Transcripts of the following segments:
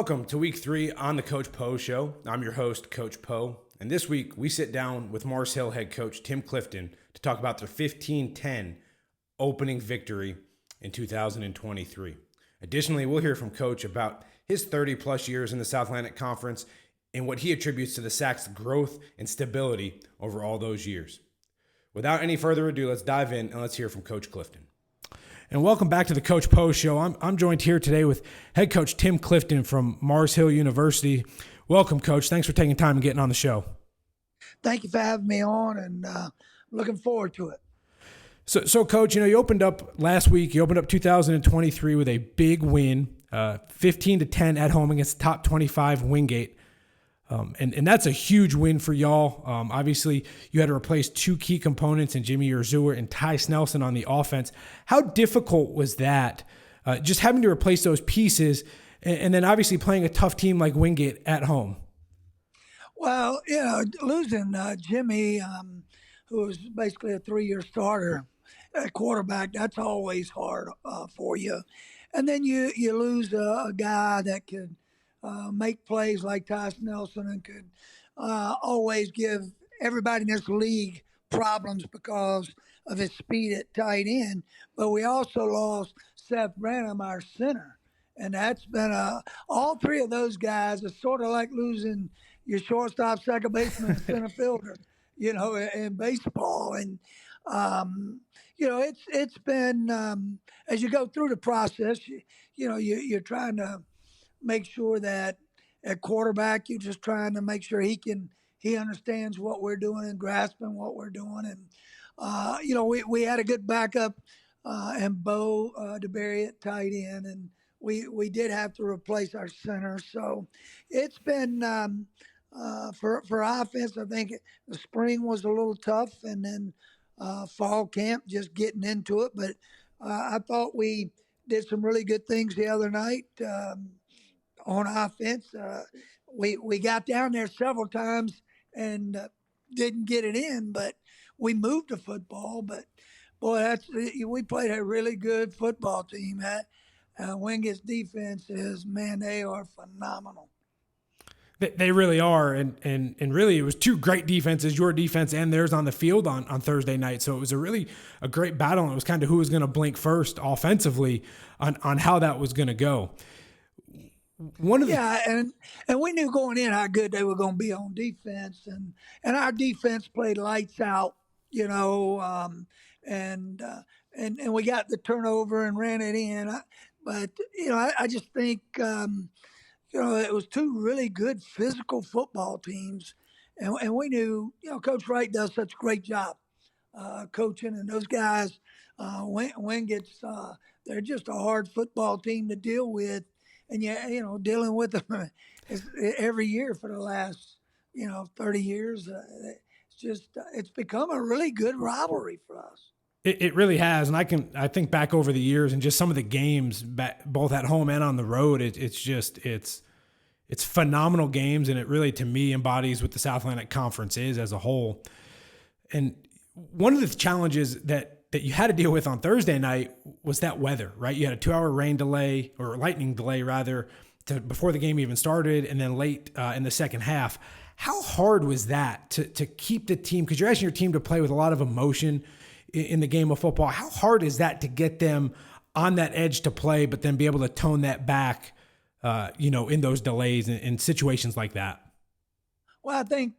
Welcome to week 3 on the Coach Poe Show. I'm your host, Coach Poe, and this week we sit down with Mars Hill head coach Tim Clifton to talk about their 15-10 opening victory in 2023. Additionally, we'll hear from Coach about his 30-plus years in the South Atlantic Conference and what he attributes to the Sac's growth and stability over all those years. Without any further ado, let's dive in and let's hear from Coach Clifton. And welcome back to the Coach Poe Show. I'm joined here today with head coach Tim Clifton from Mars Hill University. Welcome, Coach. Thanks for taking time and getting on the show. Thank you for having me on, and looking forward to it. So, Coach, you opened up last week. You opened up 2023 with a big win, 15-10 at home against the top 25 Wingate. And that's a huge win for y'all. Obviously, you had to replace two key components in Jimmy Urzua and Ty Snelson on the offense. How difficult was that, just having to replace those pieces and then obviously playing a tough team like Wingate at home? Well, losing Jimmy, who was basically a 3-year starter at quarterback, that's always hard for you. And then you lose a guy that could make plays like Ty Nelson and could always give everybody in this league problems because of his speed at tight end. But we also lost Seth Branham, our center. And that's been all three of those guys are sort of like losing your shortstop, second baseman, and center fielder, in baseball. And, it's been, as you go through the process, you're trying to make sure that at quarterback, you're just trying to make sure he understands what we're doing and grasping what we're doing. And, we had a good backup and Bo DeBerry at tight end, and we did have to replace our center. So it's been, for offense, I think the spring was a little tough, and then fall camp, just getting into it. But I thought we did some really good things the other night. On offense, we got down there several times and didn't get it in, but we moved the football. But boy, we played a really good football team. Wingate's defense they are phenomenal. They really are, and really it was two great defenses, your defense and theirs on the field on Thursday night. So it was a great battle, and it was kind of who was going to blink first offensively on how that was going to go. And we knew going in how good they were going to be on defense, and our defense played lights out, and we got the turnover and ran it in. I just think it was two really good physical football teams, and we knew Coach Wright does such a great job coaching, and those guys, Wingate's they're just a hard football team to deal with. And dealing with them every year for the last 30 years, it's become a really good rivalry for us. It really has, and I think back over the years and just some of the games, both at home and on the road. It's phenomenal games, and it really, to me, embodies what the South Atlantic Conference is as a whole. And one of the challenges that you had to deal with on Thursday night was that weather, right? You had a 2-hour rain delay, or lightning delay rather, before the game even started, and then late in the second half. How hard was that to keep the team, because you're asking your team to play with a lot of emotion in the game of football. How hard is that to get them on that edge to play, but then be able to tone that back, in those delays and situations like that? Well, I think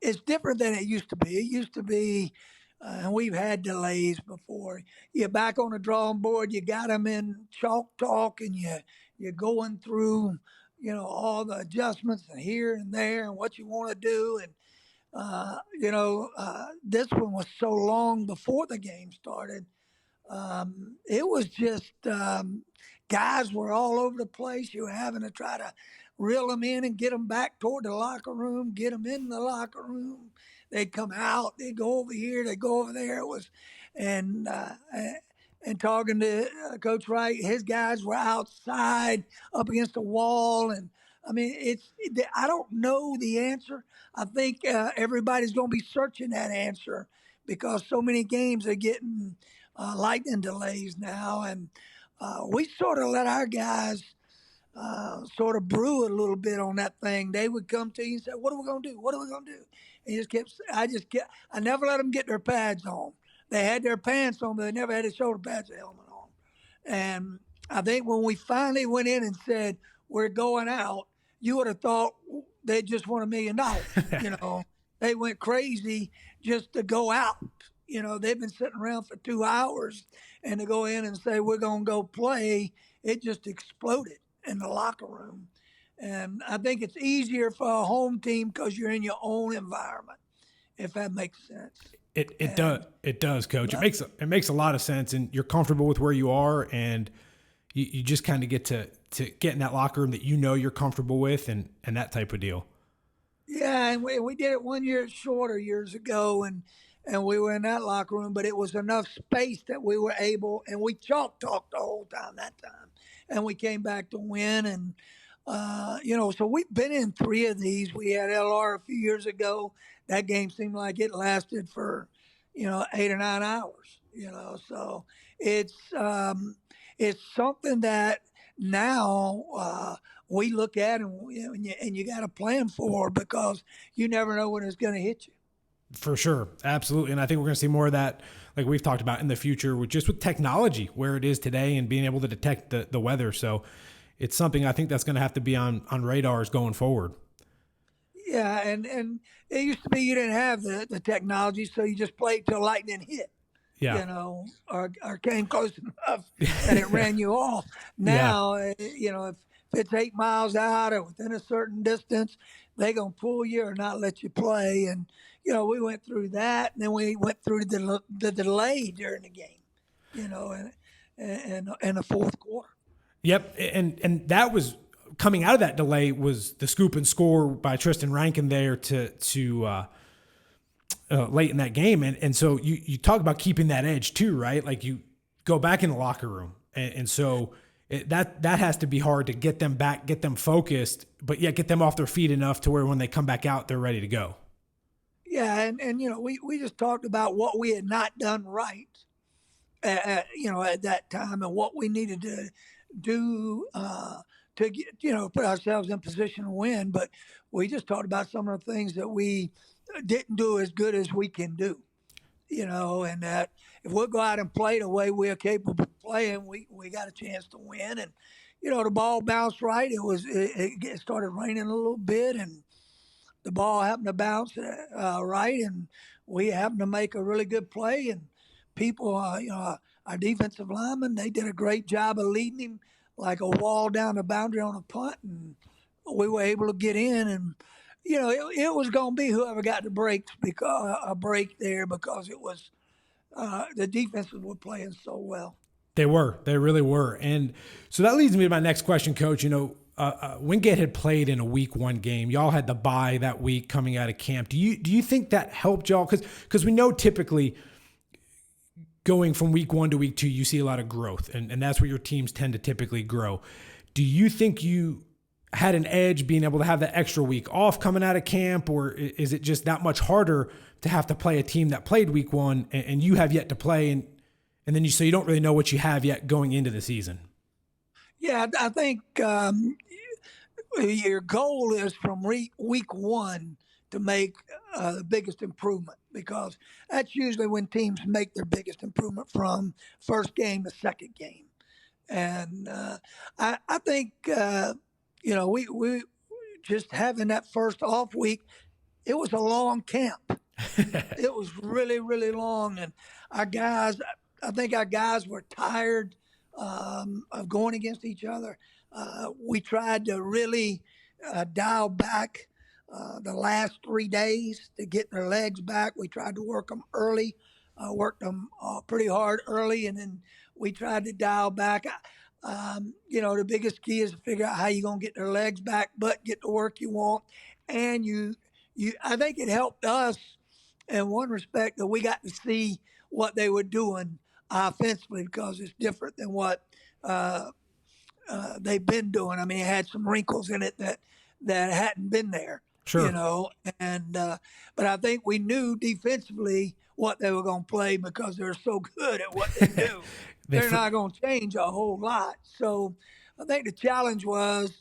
it's different than it used to be. It used to be, and we've had delays before. You're back on the drawing board. You got them in chalk talk, and you're going through, all the adjustments and here and there and what you want to do. And this one was so long before the game started. It was just guys were all over the place. You were having to try to reel them in and get them back toward the locker room, get them in the locker room. They'd come out, they'd go over here, they'd go over there. It was, and talking to Coach Wright, his guys were outside up against the wall. And I mean, I don't know the answer. I think everybody's going to be searching that answer because so many games are getting lightning delays now. And we sort of let our guys sort of brew a little bit on that thing, they would come to you and say, "What are we gonna do? What are we gonna do?" And you just kept. I never let them get their pads on. They had their pants on, but they never had their shoulder pads or helmet on. And I think when we finally went in and said we're going out, you would have thought they just won $1 million. They went crazy just to go out. They've been sitting around for 2 hours, and to go in and say we're going to go play, it just exploded in the locker room. And I think it's easier for a home team because you're in your own environment, if that makes sense. It does, Coach. It makes a lot of sense, and you're comfortable with where you are, and you just kind of get to get in that locker room that you're comfortable with, and that type of deal. Yeah, and we did it one year shorter years ago, and we were in that locker room, but it was enough space that we were able, and we chalk talked the whole time that time, and we came back to win, and so we've been in three of these. We had LR a few years ago. That game seemed like it lasted for 8 or 9 hours. So it's something that now we look at and you got to plan for because you never know when it's going to hit you. For sure. Absolutely. And I think we're going to see more of that, like we've talked about in the future, with technology where it is today and being able to detect the weather. So it's something I think that's going to have to be on radars going forward. Yeah, and it used to be you didn't have the technology, so you just played till lightning hit. Yeah. Or came close enough and it ran you off. Yeah. Now, if it's 8 miles out or within a certain distance, they're going to pull you or not let you play. And, we went through that, and then we went through the delay during the game, and the fourth quarter. Yep. And that was coming out of that delay was the scoop and score by Tristan Rankin there to late in that game. And so you talk about keeping that edge too, right? Like you go back in the locker room. And so that has to be hard to get them back, get them focused, but yet get them off their feet enough to where when they come back out, they're ready to go. Yeah. And we just talked about what we had not done right, at that time and what we needed to do, to get, put ourselves in position to win. But we just talked about some of the things that we didn't do as good as we can do, and that if we'll go out and play the way we're capable of playing, we got a chance to win. And, the ball bounced right. It started raining a little bit, and the ball happened to bounce right, and we happened to make a really good play. And people, our defensive linemen, they did a great job of leading him like a wall down the boundary on a punt, and we were able to get in. And it was going to be whoever got the breaks because a break there because it was the defenses were playing so well. They really were. And so that leads me to my next question, Coach. Wingate had played in a week 1 game. Y'all had the bye that week coming out of camp. Do you think that helped y'all? Because we know typically going from week 1 to week 2, you see a lot of growth, and that's where your teams tend to typically grow. Do you think you had an edge being able to have that extra week off coming out of camp, or is it just that much harder to have to play a team that played week 1 and you have yet to play, and then you don't really know what you have yet going into the season? Yeah, I think your goal is from week 1 to make the biggest improvement because that's usually when teams make their biggest improvement from first game to second game. And I think we just having that first off week, it was a long camp. It was really, really long. And I think our guys were tired of going against each other. We tried to really dial back the last 3 days to get their legs back. We tried to work them early, worked them pretty hard early, and then we tried to dial back. The biggest key is to figure out how you're going to get their legs back, but get the work you want. And I think it helped us in one respect that we got to see what they were doing offensively because it's different than what they've been doing. I mean, it had some wrinkles in it that hadn't been there. Sure. And but I think we knew defensively what they were going to play because they're so good at what they do. They're not going to change a whole lot. So I think the challenge was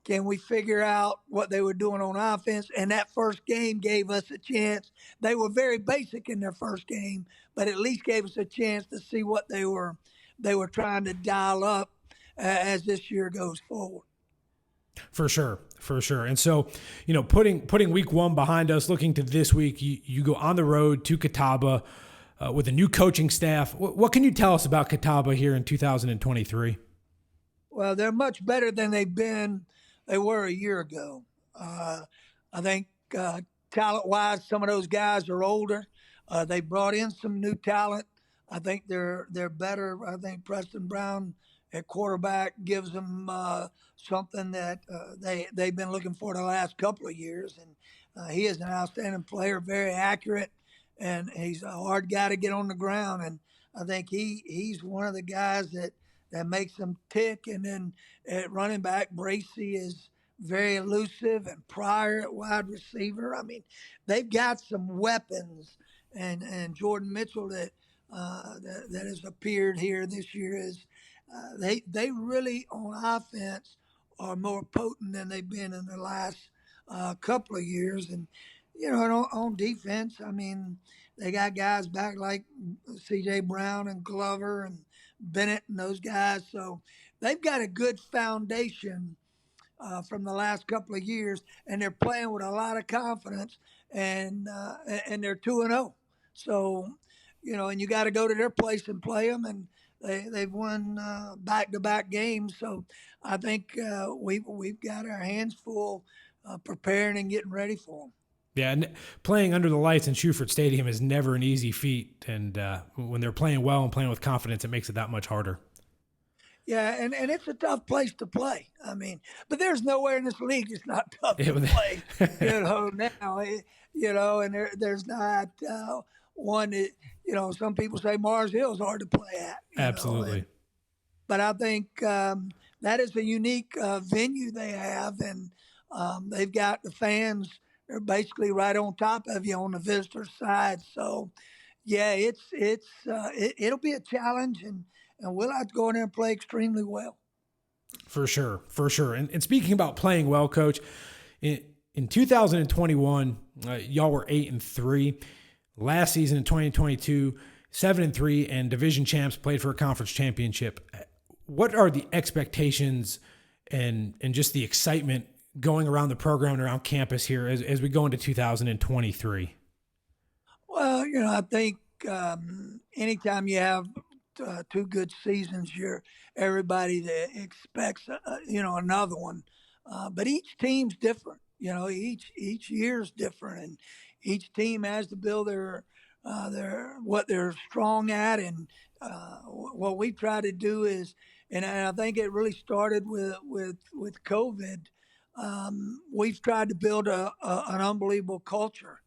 can we figure out what they were doing on offense? And that first game gave us a chance. They were very basic in their first game, but at least gave us a chance to see what they were trying to dial up as this year goes forward. For sure, for sure. And so, putting week one behind us, looking to this week, you go on the road to Catawba with a new coaching staff. What can you tell us about Catawba here in 2023? Well, they're much better than they were a year ago. I think talent-wise, some of those guys are older. They brought in some new talent. I think they're better. I think Preston Brown at quarterback gives them something that they've been looking for the last couple of years, and he is an outstanding player, very accurate, and he's a hard guy to get on the ground. And I think he's one of the guys that makes them tick. And then at running back, Bracy is very elusive, and Pryor at wide receiver. I mean, they've got some weapons, and Jordan Mitchell that has appeared here this year is they really on offense are more potent than they've been in the last couple of years. And on defense, I mean, they got guys back like C.J. Brown and Glover and Bennett and those guys. So they've got a good foundation from the last couple of years, and they're playing with a lot of confidence, and they're 2-0. So, and you got to go to their place and play them, and they've won back-to-back games. So I think we've got our hands full preparing and getting ready for them. Yeah, and playing under the lights in Shreveport Stadium is never an easy feat, and when they're playing well and playing with confidence, it makes it that much harder. Yeah, and it's a tough place to play. I mean, but there's nowhere in this league it's not tough to play. Now, and there's not one that some people say Mars Hill is hard to play at. Absolutely. But I think that is a unique venue they have, and they've got the fans. They're basically right on top of you on the visitor side. So, yeah, it'll be a challenge, and we'll have to go in there and play extremely well. For sure, for sure. And speaking about playing well, Coach, in 2021, y'all were 8-3. Last season in 2022, 7-3, and division champs, played for a conference championship. What are the expectations and just the excitement going around the program and around campus here as we go into 2023? Well, I think anytime you have two good seasons, everybody that expects another one. But each team's different. Each year's different, and each team has to build their what they're strong at. And what we try to do is, and I think it really started with COVID. We've tried to build an unbelievable culture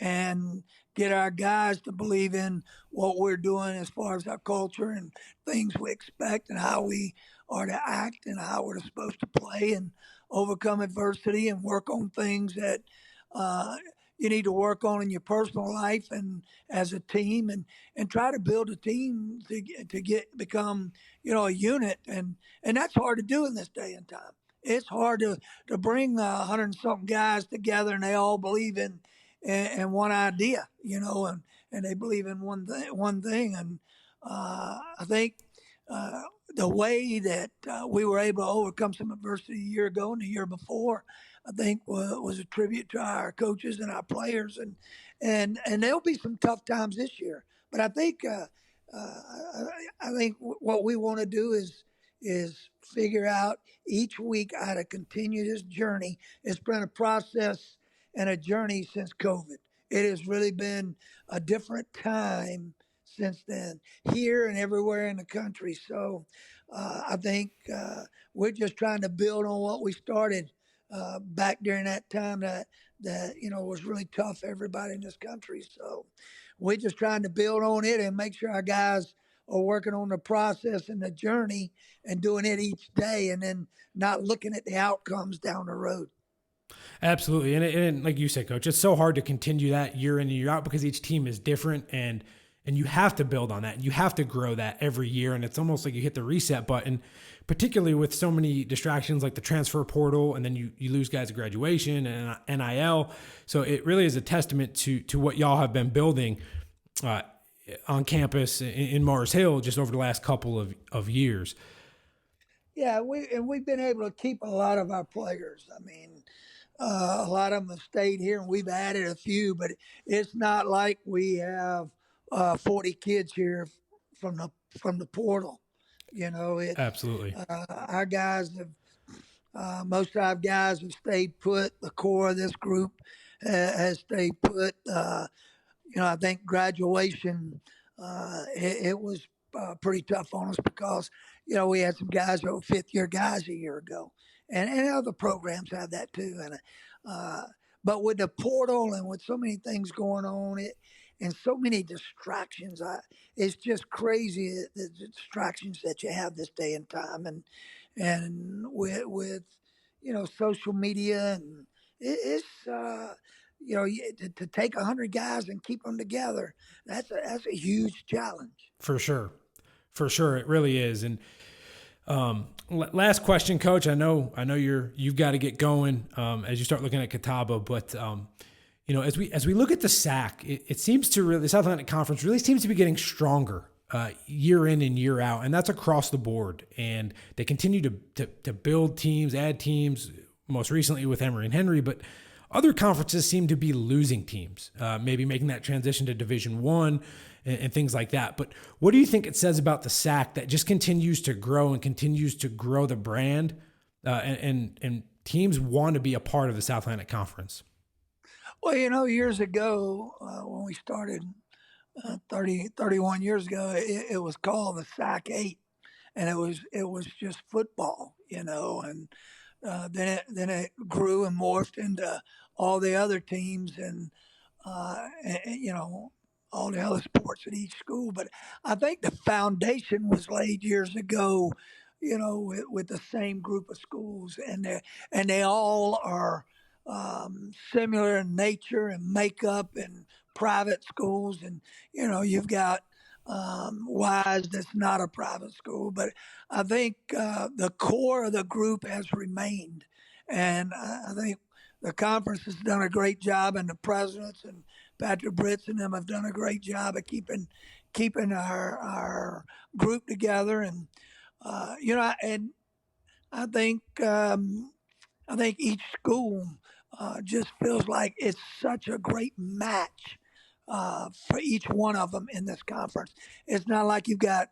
and get our guys to believe in what we're doing as far as our culture and things we expect and how we are to act and how we're supposed to play and overcome adversity and work on things that you need to work on in your personal life and as a team, and try to build a team to become a unit, and that's hard to do in this day and time. It's hard to bring 100 and something guys together and they all believe in one idea, and they believe in one thing. And I think the way that we were able to overcome some adversity a year ago and the year before, I think was a tribute to our coaches and our players. And there'll be some tough times this year, but I think what we want to do is figure out each week how to continue this journey. It's been a process and a journey since COVID. It has really been a different time since then, here and everywhere in the country. So I think we're just trying to build on what we started back during that time that was really tough for everybody in this country. So we're just trying to build on it and make sure our guys are working on the process and the journey and doing it each day, and then not looking at the outcomes down the road. Absolutely. And like you said, Coach, it's so hard to continue that year in and year out because each team is different. And And you have to build on that. And you have to grow that every year. And it's almost like you hit the reset button, particularly with so many distractions like the transfer portal, and then you lose guys at graduation and NIL. So it really is a testament to what y'all have been building on campus in Mars Hill just over the last couple of years. Yeah, we've been able to keep a lot of our players. I mean, a lot of them have stayed here, and we've added a few, but it's not like we have 40 kids here from the portal. You know, it's Absolutely. our guys have most of our guys have stayed put. The core of this group has stayed put. I think graduation, it was pretty tough on us because, we had some guys that were fifth year guys a year ago. And other programs have that too. But with the portal and with so many things going on, and so many distractions, it's just crazy the distractions that you have this day and time. And with social media, and it's to take 100 guys and keep them together, that's a huge challenge. For sure. For sure. It really is. And last question, Coach. I know you've got to get going as you start looking at Catawba, but as we look at the SAC, it seems to really, the South Atlantic Conference really seems to be getting stronger year in and year out, and that's across the board. And they continue to build teams, add teams, most recently with Emory and Henry, but other conferences seem to be losing teams, maybe making that transition to Division I and things like that. But what do you think it says about the SAC that just continues to grow and continues to grow the brand, and teams want to be a part of the South Atlantic Conference? Well, years ago, when we started 31 years ago, it was called the SAC 8, and it was just football, and then it grew and morphed into all the other teams and all the other sports at each school. But I think the foundation was laid years ago, with the same group of schools, and they all are similar in nature and makeup and private schools, and you've got Wise that's not a private school, but I think the core of the group has remained, and I think the conference has done a great job, and the presidents and Patrick Britz and them have done a great job of keeping our group together, and and I think I think each school just feels like it's such a great match for each one of them in this conference. It's not like you've got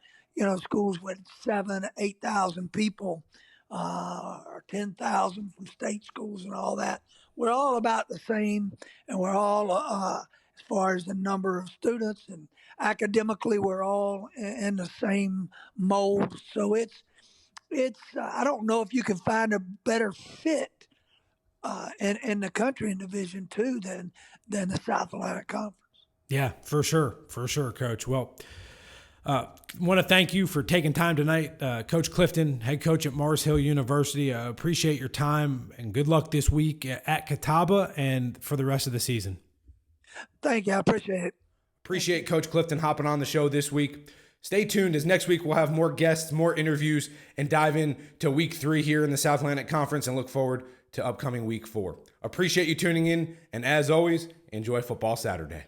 schools with 8,000 people or 10,000 from state schools and all that. We're all about the same, and we're all as far as the number of students and academically, we're all in the same mold. So it's I don't know if you can find a better fit in the country in Division Two than the South Atlantic Conference. Yeah, for sure, Coach. Well, want to thank you for taking time tonight, Coach Clifton, head coach at Mars Hill University. Appreciate your time, and good luck this week at Catawba and for the rest of the season. Thank you. I appreciate it. Appreciate Coach Clifton hopping on the show this week. Stay tuned, as next week we'll have more guests, more interviews, and dive into week 3 here in the South Atlantic Conference, and look forward to upcoming week 4. Appreciate you tuning in, and as always, enjoy football Saturday.